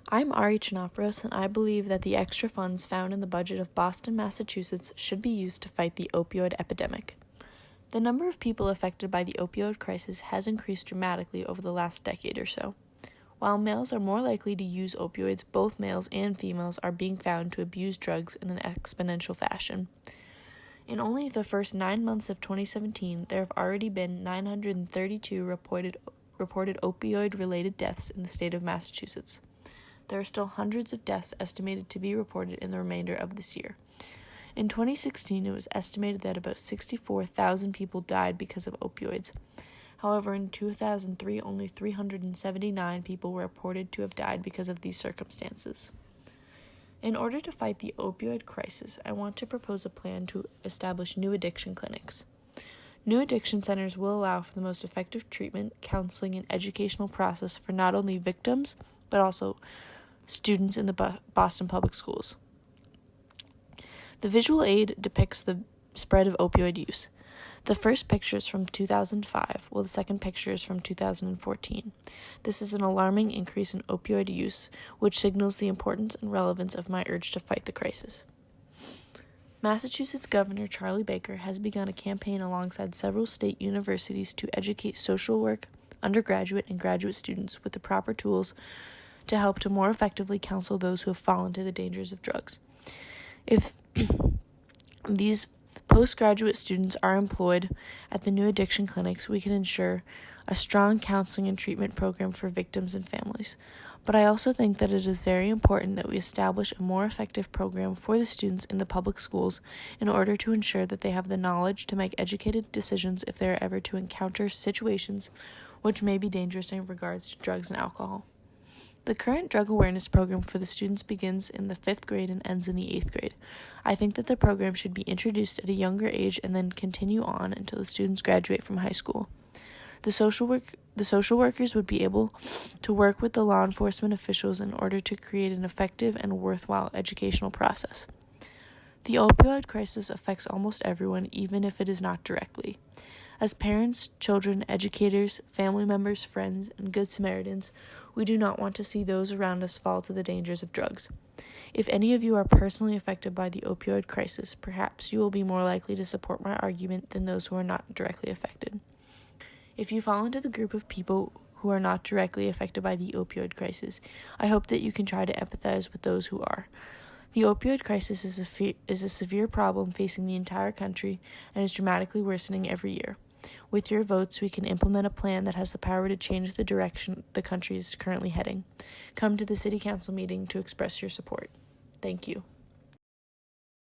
I'm Ari Chinoporos, and I believe that the extra funds found in the budget of Boston, Massachusetts should be used to fight the opioid epidemic. The number of people affected by the opioid crisis has increased dramatically over the last decade or so. While males are more likely to use opioids, both males and females are being found to abuse drugs in an exponential fashion. In only the first 9 months of 2017, there have already been 932 reported opioid-related deaths in the state of Massachusetts. There are still hundreds of deaths estimated to be reported in the remainder of this year. In 2016, it was estimated that about 64,000 people died because of opioids. However, in 2003, only 379 people were reported to have died because of these circumstances. In order to fight the opioid crisis, I want to propose a plan to establish new addiction clinics. New addiction centers will allow for the most effective treatment, counseling, and educational process for not only victims, but also students in the Boston Public Schools. The visual aid depicts the spread of opioid use. The first picture is from 2005, while the second picture is from 2014. This is an alarming increase in opioid use, which signals the importance and relevance of my urge to fight the crisis. Massachusetts Governor Charlie Baker has begun a campaign alongside several state universities to educate social work, undergraduate, and graduate students with the proper tools to help to more effectively counsel those who have fallen to the dangers of drugs. If these postgraduate students are employed at the new addiction clinics, we can ensure a strong counseling and treatment program for victims and families. But I also think that it is very important that we establish a more effective program for the students in the public schools in order to ensure that they have the knowledge to make educated decisions if they are ever to encounter situations which may be dangerous in regards to drugs and alcohol. The current drug awareness program for the students begins in the 5th grade and ends in the 8th grade. I think that the program should be introduced at a younger age and then continue on until the students graduate from high school. The social workers would be able to work with the law enforcement officials in order to create an effective and worthwhile educational process. The opioid crisis affects almost everyone, even if it is not directly. As parents, children, educators, family members, friends, and good Samaritans, we do not want to see those around us fall to the dangers of drugs. If any of you are personally affected by the opioid crisis, perhaps you will be more likely to support my argument than those who are not directly affected. If you fall into the group of people who are not directly affected by the opioid crisis, I hope that you can try to empathize with those who are. The opioid crisis is a severe problem facing the entire country and is dramatically worsening every year. With your votes, we can implement a plan that has the power to change the direction the country is currently heading. Come to the City Council meeting to express your support. Thank you.